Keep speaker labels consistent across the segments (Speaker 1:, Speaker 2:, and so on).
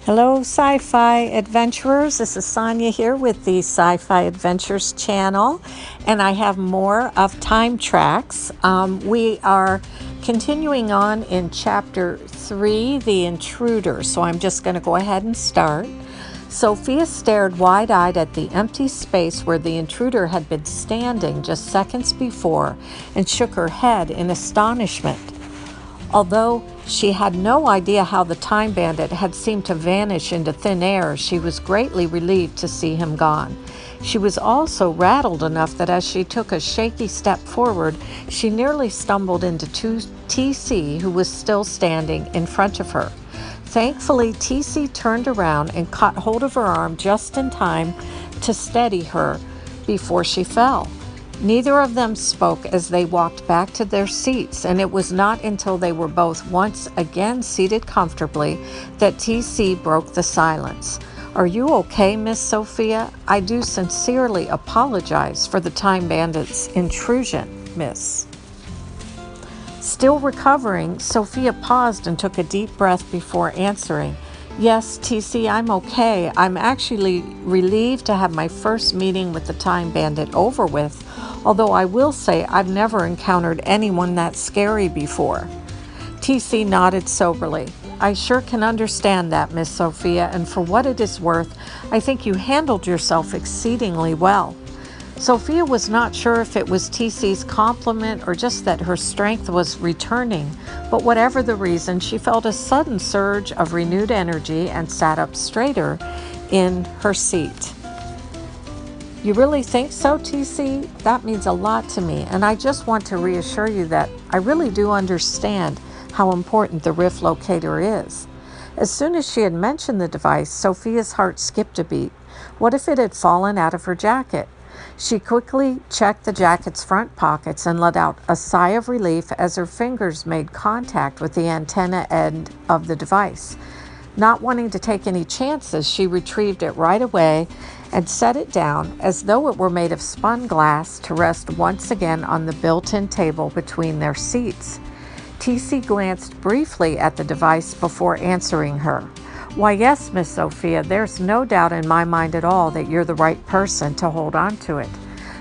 Speaker 1: Hello, sci-fi adventurers. This is Sonia here with the Sci-Fi Adventures channel, and I have more of Time Tracks. We are continuing on in Chapter 3, The Intruder, so I'm just going to go ahead and start. Sophia stared wide-eyed at the empty space where the intruder had been standing just seconds before and shook her head in astonishment. Although she had no idea how the time bandit had seemed to vanish into thin air, she was greatly relieved to see him gone. She was also rattled enough that as she took a shaky step forward, she nearly stumbled into TC, who was still standing in front of her. Thankfully, TC turned around and caught hold of her arm just in time to steady her before she fell. Neither of them spoke as they walked back to their seats, and it was not until they were both once again seated comfortably that TC broke the silence. "Are you okay, Miss Sophia? I do sincerely apologize for the time bandit's intrusion, miss." Still recovering, Sophia paused and took a deep breath before answering. "Yes, TC, I'm okay. I'm actually relieved to have my first meeting with the time bandit over with, although I will say I've never encountered anyone that scary before." TC nodded soberly. "I sure can understand that, Miss Sophia, and for what it is worth, I think you handled yourself exceedingly well." Sophia was not sure if it was TC's compliment or just that her strength was returning, but whatever the reason, she felt a sudden surge of renewed energy and sat up straighter in her seat. "You really think so, TC? That means a lot to me, and I just want to reassure you that I really do understand how important the rift locator is." As soon as she had mentioned the device, Sophia's heart skipped a beat. What if it had fallen out of her jacket? She quickly checked the jacket's front pockets and let out a sigh of relief as her fingers made contact with the antenna end of the device. Not wanting to take any chances, she retrieved it right away and set it down as though it were made of spun glass to rest once again on the built-in table between their seats. TC glanced briefly at the device before answering her. "Why, yes, Miss Sophia, there's no doubt in my mind at all that you're the right person to hold on to it."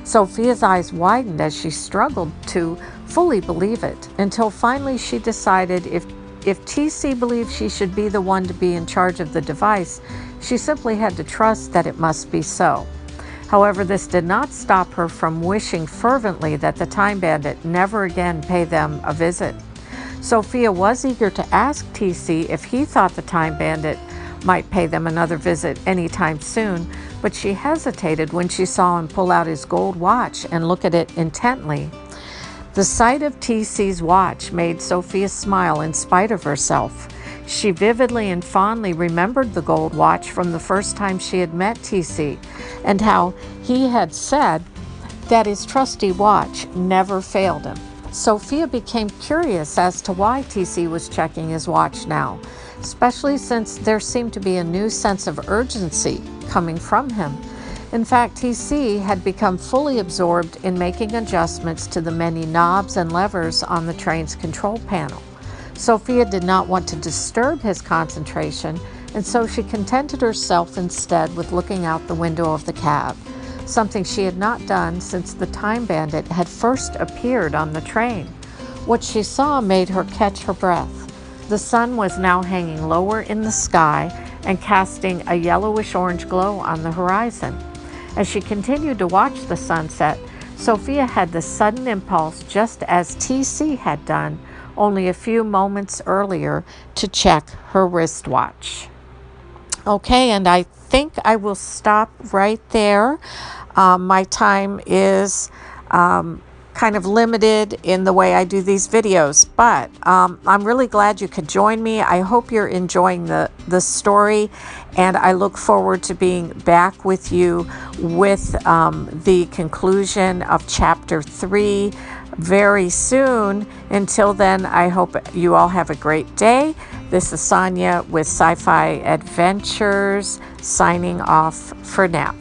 Speaker 1: Sophia's eyes widened as she struggled to fully believe it, until finally she decided if TC believed she should be the one to be in charge of the device, she simply had to trust that it must be so. However, this did not stop her from wishing fervently that the time bandit never again pay them a visit. Sophia was eager to ask TC if he thought the time bandit might pay them another visit anytime soon, but she hesitated when she saw him pull out his gold watch and look at it intently. The sight of TC's watch made Sophia smile in spite of herself. She vividly and fondly remembered the gold watch from the first time she had met TC, and how he had said that his trusty watch never failed him. Sophia became curious as to why TC was checking his watch now, especially since there seemed to be a new sense of urgency coming from him. In fact, TC had become fully absorbed in making adjustments to the many knobs and levers on the train's control panel. Sophia did not want to disturb his concentration, and so she contented herself instead with looking out the window of the cab, something she had not done since the time bandit had first appeared on the train. What she saw made her catch her breath. The sun was now hanging lower in the sky and casting a yellowish-orange glow on the horizon. As she continued to watch the sunset, Sophia had the sudden impulse, just as TC had done only a few moments earlier, to check her wristwatch. Okay, and I think I will stop right there. My time is kind of limited in the way I do these videos, but I'm really glad you could join me. I hope you're enjoying the story, and I look forward to being back with you with the conclusion of Chapter 3 very soon. Until then, I hope you all have a great day. This is Sonia with Sci-Fi Adventures, signing off for now.